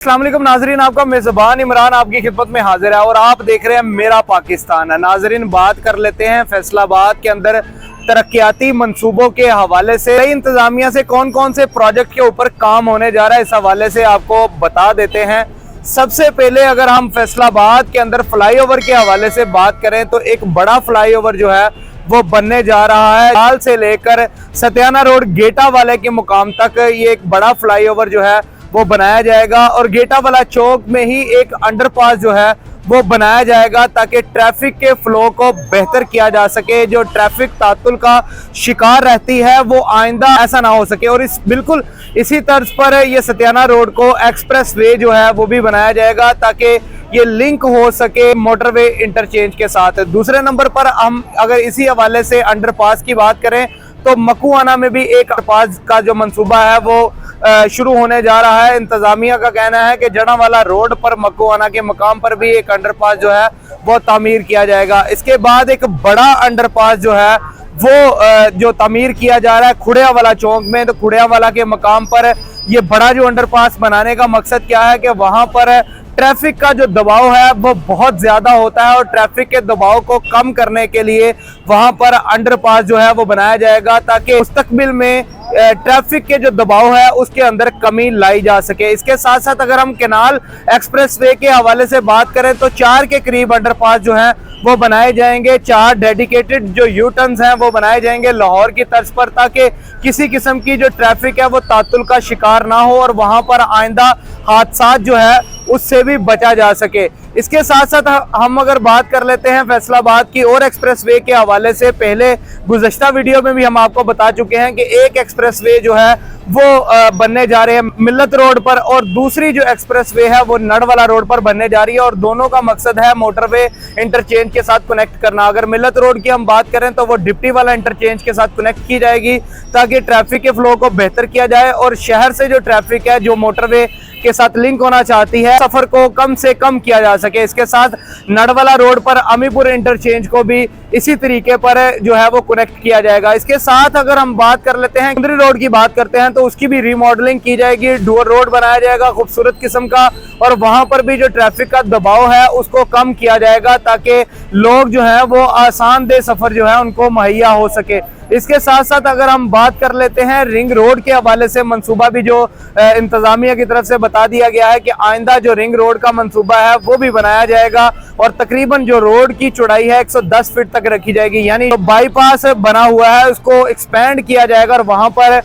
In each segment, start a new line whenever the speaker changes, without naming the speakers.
अस्सलाम वालेकुम नाजरीन, आपका मेज़बान इमरान आपकी खिदमत में हाजिर है और आप देख रहे हैं मेरा पाकिस्तान। नाजरीन, बात कर लेते हैं फैसलाबाद के अंदर तरक्याती मंसूबों के हवाले से। इंतजामिया से कौन कौन से प्रोजेक्ट के ऊपर काम होने जा रहा है, इस हवाले से आपको बता देते हैं। सबसे पहले अगर हम फैसलाबाद के अंदर फ्लाईओवर के हवाले से बात करें तो एक बड़ा फ्लाईओवर जो है वो बनने जा रहा है। हाल से लेकर सतियाना रोड गेटा वाले के मुकाम तक ये एक बड़ा फ्लाईओवर जो है वो बनाया जाएगा और गेटा वाला चौक में ही एक अंडरपास जो है वो बनाया जाएगा ताकि ट्रैफिक के फ्लो को बेहतर किया जा सके। जो ट्रैफिक तातुल का शिकार रहती है वो आइंदा ऐसा ना हो सके। और बिल्कुल इसी तर्ज पर ये सतियाना रोड को एक्सप्रेस वे जो है वो भी बनाया जाएगा ताकि ये लिंक हो सके मोटरवे इंटरचेंज के साथ। दूसरे नंबर पर हम अगर इसी हवाले से अंडरपास की बात करें तो मकुआना में भी एक अंडरपास का जो मंसूबा है वो शुरू होने जा रहा है। इंतजामिया का कहना है कि जड़ावाला रोड पर मकुआना के मकाम पर भी एक अंडरपास जो है वो तामीर किया जाएगा। इसके बाद एक बड़ा अंडरपास जो है वो जो तामीर किया जा रहा है खुड़िया वाला चौक में। तो खुड़िया वाला के मकाम पर ये बड़ा जो अंडरपास बनाने का मकसद क्या है कि वहां पर ट्रैफिक का जो दबाव है वो बहुत ज्यादा होता है और ट्रैफिक के दबाव को कम करने के लिए वहां पर अंडरपास जो है वो बनाया जाएगा ताकि मुस्तकबिल में ट्रैफिक के जो दबाव है उसके अंदर कमी लाई जा सके। इसके साथ साथ अगर हम केनाल एक्सप्रेसवे के हवाले से बात करें तो 4 के करीब अंडरपास जो है वो बनाए जाएंगे। 4 डेडिकेटेड जो यू टर्न्स हैं वो बनाए जाएंगे लाहौर की तर्ज पर ताकि किसी किस्म की जो ट्रैफिक है वो तातुल का शिकार ना हो और वहां पर आइंदा हादसा जो है उससे भी बचा जा सके। इसके साथ साथ हम अगर बात कर लेते हैं फैसलाबाद की और एक्सप्रेसवे के हवाले से, पहले गुज़श्ता वीडियो में भी हम आपको बता चुके हैं कि एक एक्सप्रेसवे जो है वो बनने जा रहे हैं मिल्लत रोड पर और दूसरी जो एक्सप्रेसवे है वो नड़वाला रोड पर बनने जा रही है और दोनों का मकसद है मोटरवे इंटरचेंज के साथ कनेक्ट करना। अगर मिल्लत रोड की हम बात करें तो वो डिप्टी वाला इंटरचेंज के साथ कनेक्ट की जाएगी ताकि ट्रैफिक के फ्लो को बेहतर किया जाए और शहर से जो ट्रैफिक है जो मोटरवे के साथ लिंक होना चाहती है सफर को कम से कम किया जा सके। इसके साथ नड़वाला रोड पर अमीपुर इंटरचेंज को भी इसी तरीके पर जो है वो कनेक्ट किया जाएगा। इसके साथ अगर हम बात कर लेते हैं कुंदरी रोड की बात करते हैं तो उसकी भी रीमॉडलिंग की जाएगी। डुअल रोड बनाया जाएगा खूबसूरत किस्म का और वहां पर भी जो ट्रैफिक का दबाव है उसको कम किया जाएगा ताकि लोग जो है वो आसानदेह सफर जो है उनको मुहैया हो सके। इसके साथ साथ अगर हम बात कर लेते हैं रिंग रोड के हवाले से मंसूबा भी जो इंतजामिया की तरफ से बता दिया गया है कि आइंदा जो रिंग रोड का मंसूबा है वो भी बनाया जाएगा और तकरीबन जो रोड की चौड़ाई है 110 फीट तक रखी जाएगी। यानी जो बाईपास बना हुआ है उसको एक्सपेंड किया जाएगा और वहां पर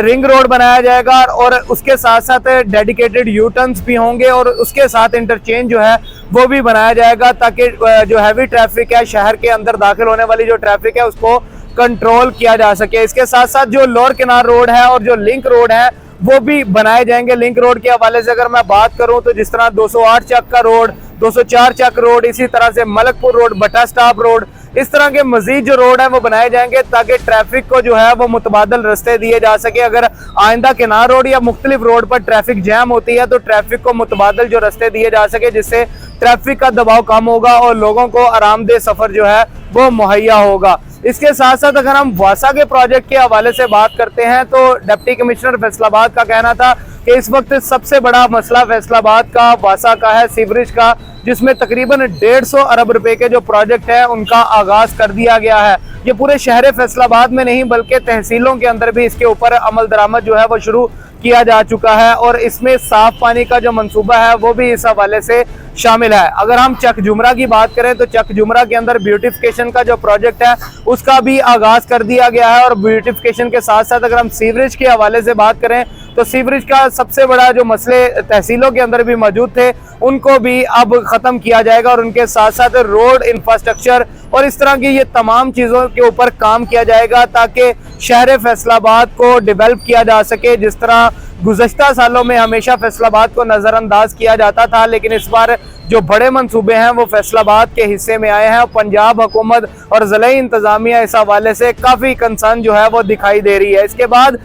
रिंग रोड बनाया जाएगा और उसके साथ साथ डेडिकेटेड यू टर्न्स भी होंगे और उसके साथ इंटरचेंज जो है वो भी बनाया जाएगा ताकि जो हैवी ट्रैफिक है शहर के अंदर दाखिल होने वाली जो ट्रैफिक है उसको कंट्रोल किया जा सके। इसके साथ साथ जो लोअर किनार रोड है और जो लिंक रोड है वो भी बनाए जाएंगे। लिंक रोड के हवाले से अगर मैं बात करूं तो जिस तरह 208 चक का रोड, 204 चक रोड, इसी तरह से मलकपुर रोड, बटा स्टॉप रोड, इस तरह के मजीद जो रोड है वो बनाए जाएंगे ताकि ट्रैफिक को जो है वो मुतबादल रास्ते दिए जा सके। अगर आइंदा किनार रोड या मुख्तलिफ रोड पर ट्रैफिक जैम होती है तो ट्रैफिक को मुतबादल जो रास्ते दिए जा सके जिससे ट्रैफिक का दबाव कम होगा और लोगों को आरामदेह सफर जो है वो मुहैया होगा। इसके साथ साथ अगर हम वासा के प्रोजेक्ट के हवाले से बात करते हैं तो डिप्टी कमिश्नर फैसलाबाद का कहना था कि इस वक्त सबसे बड़ा मसला फैसलाबाद का वासा का है सीवरेज का, जिसमें तकरीबन 150 अरब रुपए के जो प्रोजेक्ट है उनका आगाज कर दिया गया है। ये पूरे शहर फैसलाबाद में नहीं बल्कि तहसीलों के अंदर भी इसके ऊपर अमल दरामद जो है वो शुरू किया जा चुका है और इसमें साफ पानी का जो मंसूबा है वो भी इस हवाले से शामिल है। अगर हम चक जुमरा की बात करें तो चक जुमरा के अंदर ब्यूटिफिकेशन का जो प्रोजेक्ट है उसका भी आगाज कर दिया गया है और ब्यूटिफिकेशन के साथ साथ अगर हम सीवरेज के हवाले से बात करें तो सीवरेज का सबसे बड़ा जो मसले तहसीलों के अंदर भी मौजूद थे उनको भी अब खत्म किया जाएगा और उनके साथ साथ रोड इंफ्रास्ट्रक्चर और इस तरह की ये तमाम चीजों के ऊपर काम किया जाएगा ताकि शहर फैसलाबाद को डेवलप किया जा सके। जिस तरह गुज़श्ता सालों में हमेशा फैसलाबाद को नजरअंदाज किया जाता था लेकिन इस बार जो बड़े मंसूबे हैं वो फैसलाबाद के हिस्से में आए हैं। पंजाब हुकूमत और ज़िले इंतजामिया इस हवाले से काफ़ी कंसर्न जो है वो दिखाई दे रही है। इसके बाद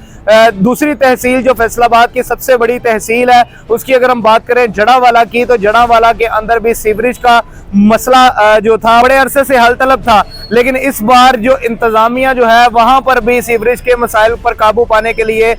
दूसरी तहसील जो फैसलाबाद की सबसे बड़ी तहसील है उसकी अगर हम बात करें जड़ावाला की, तो जड़ावाला के अंदर भी सीवरेज का मसला जो था बड़े अरसे से हल तलब था, लेकिन इस बार जो इंतजामिया जो है वहां पर भी सीवरेज के मसाइल पर काबू पाने के लिए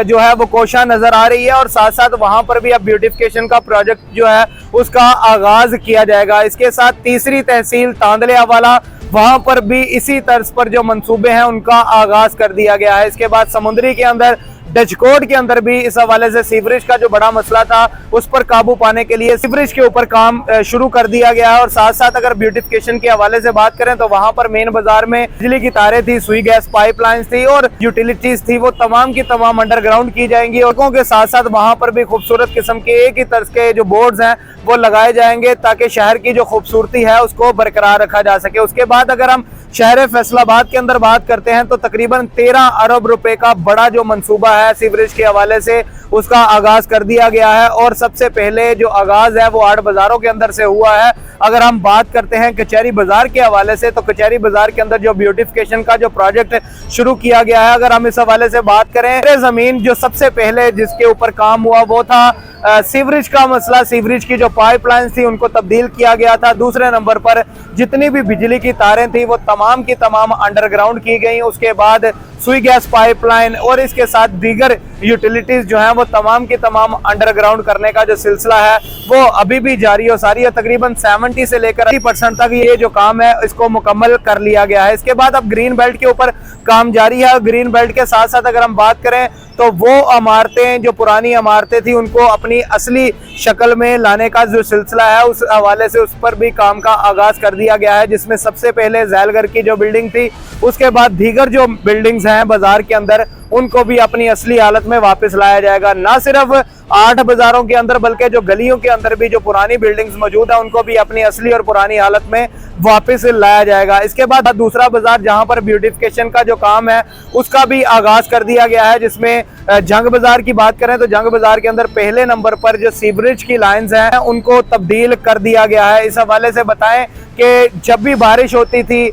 जो है वो कोशिश नजर आ रही है, और साथ साथ वहां पर भी अब ब्यूटिफिकेशन का प्रोजेक्ट जो है उसका आगाज किया जाएगा। इसके साथ तीसरी तहसील तांदलियावाला, वहां पर भी इसी तर्ज पर जो मंसूबे हैं उनका आगाज कर दिया गया है। इसके बाद समुद्री के अंदर डचकोट के अंदर भी इस हवाले से सीवरेज का जो बड़ा मसला था उस पर काबू पाने के लिए सीवरेज के ऊपर काम शुरू कर दिया गया है। और साथ साथ अगर ब्यूटिफिकेशन के हवाले से बात करें तो वहां पर मेन बाजार में बिजली की तारें थी, सुई गैस पाइपलाइंस थी और यूटिलिटीज थी, वो तमाम की तमाम अंडरग्राउंड की जाएंगी। और के साथ साथ वहां पर भी खूबसूरत किस्म के एक ही तर्ज के जो बोर्ड्स हैं वो लगाए जाएंगे ताकि शहर की जो खूबसूरती है उसको बरकरार रखा जा सके। उसके बाद अगर हम शहर फैसलाबाद के अंदर बात करते हैं तो तकरीबन 13 अरब रुपए का बड़ा जो मंसूबा है सीवरेज के हवाले से उसका आगाज कर दिया गया है। और सबसे पहले जो आगाज है वो 8 बाजारों के अंदर से हुआ है। अगर हम बात करते हैं कचहरी बाजार के हवाले से तो कचहरी बाजार के अंदर जो ब्यूटिफिकेशन का जो प्रोजेक्ट शुरू किया गया है, अगर हम इस हवाले से बात करें, जमीन जो सबसे पहले जिसके ऊपर काम हुआ वो था सीवरेज का मसला। सीवरेज की जो पाइपलाइंस थी उनको तब्दील किया गया था। दूसरे नंबर पर जितनी भी बिजली की तारें थी वो तमाम की तमाम अंडरग्राउंड की गई। उसके बाद सुई गैस पाइपलाइन और इसके साथ दीगर यूटिलिटीज जो हैं वो तमाम की तमाम अंडरग्राउंड करने का जो सिलसिला है वो अभी भी जारी और सारी है। तकरीबन 70 से लेकर 80% तक ये जो काम है इसको मुकम्मल कर लिया गया है। इसके बाद अब ग्रीन बेल्ट के ऊपर काम जारी है। ग्रीन बेल्ट के साथ साथ अगर हम बात करें तो वो इमारतें जो पुरानी इमारतें थी उनको अपनी असली शक्ल में लाने का जो सिलसिला है उस हवाले से उस पर भी काम का आगाज कर दिया गया है, जिसमें सबसे पहले जैलगर की जो बिल्डिंग थी, उसके बाद दीगर जो बिल्डिंग्स हैं बाजार के अंदर उनको भी अपनी असली हालत में वापस लाया जाएगा। ना सिर्फ 8 बाजारों के अंदर बल्कि जो गलियों के अंदर भी जो पुरानी बिल्डिंग्स मौजूद है उनको भी अपनी असली और पुरानी हालत में वापस लाया जाएगा। इसके बाद दूसरा बाजार जहां पर ब्यूटिफिकेशन का जो काम है उसका भी आगाज कर दिया गया है, जिसमें जंग बाजार की बात करें तो जंग बाजार के अंदर पहले नंबर पर जो सीवरेज की लाइंस हैं उनको तब्दील कर दिया गया है। इस हवाले से बताएं कि जब भी बारिश होती थी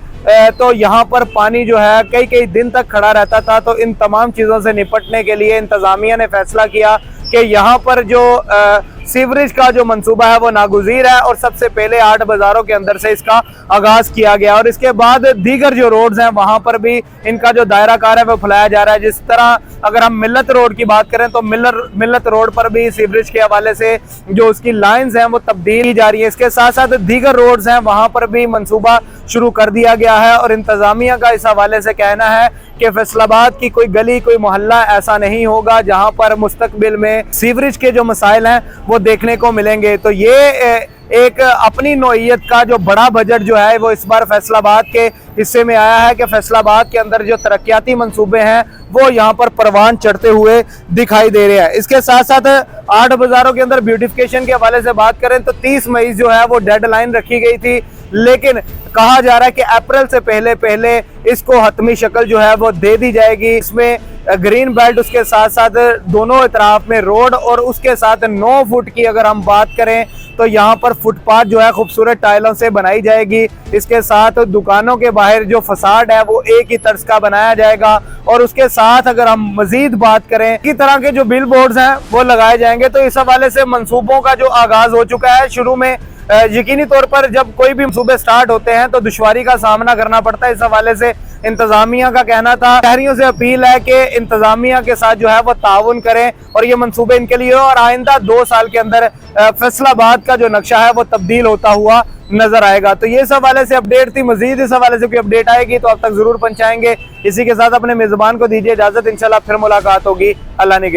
तो यहाँ पर पानी जो है कई कई दिन तक खड़ा रहता था। तो इन तमाम चीज़ों से निपटने के लिए इंतजामिया ने फैसला किया कि यहाँ पर जो सीवरेज का जो मंसूबा है वो नागुज़ीर है और सबसे पहले 8 बाजारों के अंदर से इसका आगाज किया गया। और इसके बाद दीगर जो रोड्स हैं वहां पर भी इनका जो दायरा कार है वो फैलाया जा रहा है। जिस तरह अगर हम मिल्लत रोड की बात करें तो मिल्लत रोड पर भी सीवरेज के हवाले से जो उसकी लाइंस हैं वो तब्दील की जा रही है। इसके साथ साथ दीगर रोड्स हैं वहां पर भी मंसूबा शुरू कर दिया गया है। और इंतजामिया का इस हवाले से कहना है कि फैसलाबाद की कोई गली कोई मोहल्ला ऐसा नहीं होगा जहां पर मुस्तकबिल में सीवरेज के जो मसाइल हैं वो देखने को मिलेंगे। तो ये एक अपनी नौइयत का जो बड़ा बजट जो है वो इस बार फैसलाबाद के हिस्से में आया है कि फैसलाबाद के अंदर जो तरक्याती मंसूबे हैं वो यहाँ पर परवान चढ़ते हुए दिखाई दे रहे हैं। इसके साथ साथ 8 बाजारों के अंदर ब्यूटिफिकेशन के हवाले से बात करें तो 30 मई जो है वो डेडलाइन रखी गई थी, लेकिन कहा जा रहा है कि अप्रैल से पहले इसको हतमी शक्ल जो है वो दे दी जाएगी। इसमें ग्रीन बेल्ट, उसके साथ साथ दोनों इतराफ में रोड और उसके साथ 9 फुट की अगर हम बात करें तो यहाँ पर फुटपाथ जो है खूबसूरत टाइलों से बनाई जाएगी। इसके साथ दुकानों के बाहर जो फसाड है वो एक ही तर्ज का बनाया जाएगा। और उसके साथ अगर हम मजीद बात करें इसी तरह के जो बिल बोर्ड्स हैं वो लगाए जाएंगे। तो इस हवाले से मंसूबों का जो आगाज हो चुका है। शुरू में यकीनी तौर पर जब कोई भी मंसूबे स्टार्ट होते हैं तो दुश्वारी का सामना करना पड़ता है। इस हवाले से इंतजामिया का कहना था, शहरियों से अपील है कि इंतजामिया के साथ जो है वो ताउन करें और ये मंसूबे इनके लिए हो और आइंदा 2 साल के अंदर फैसलाबाद का जो नक्शा है वो तब्दील होता हुआ नजर आएगा। तो ये इस हवाले से अपडेट थी। मजीद इस हवाले से कोई अपडेट आएगी तो आप तक जरूर पहुंचाएंगे। इसी के साथ अपने मेजबान को दीजिए इजाजत, इंशाल्लाह फिर मुलाकात होगी। अल्लाह ने के बाद।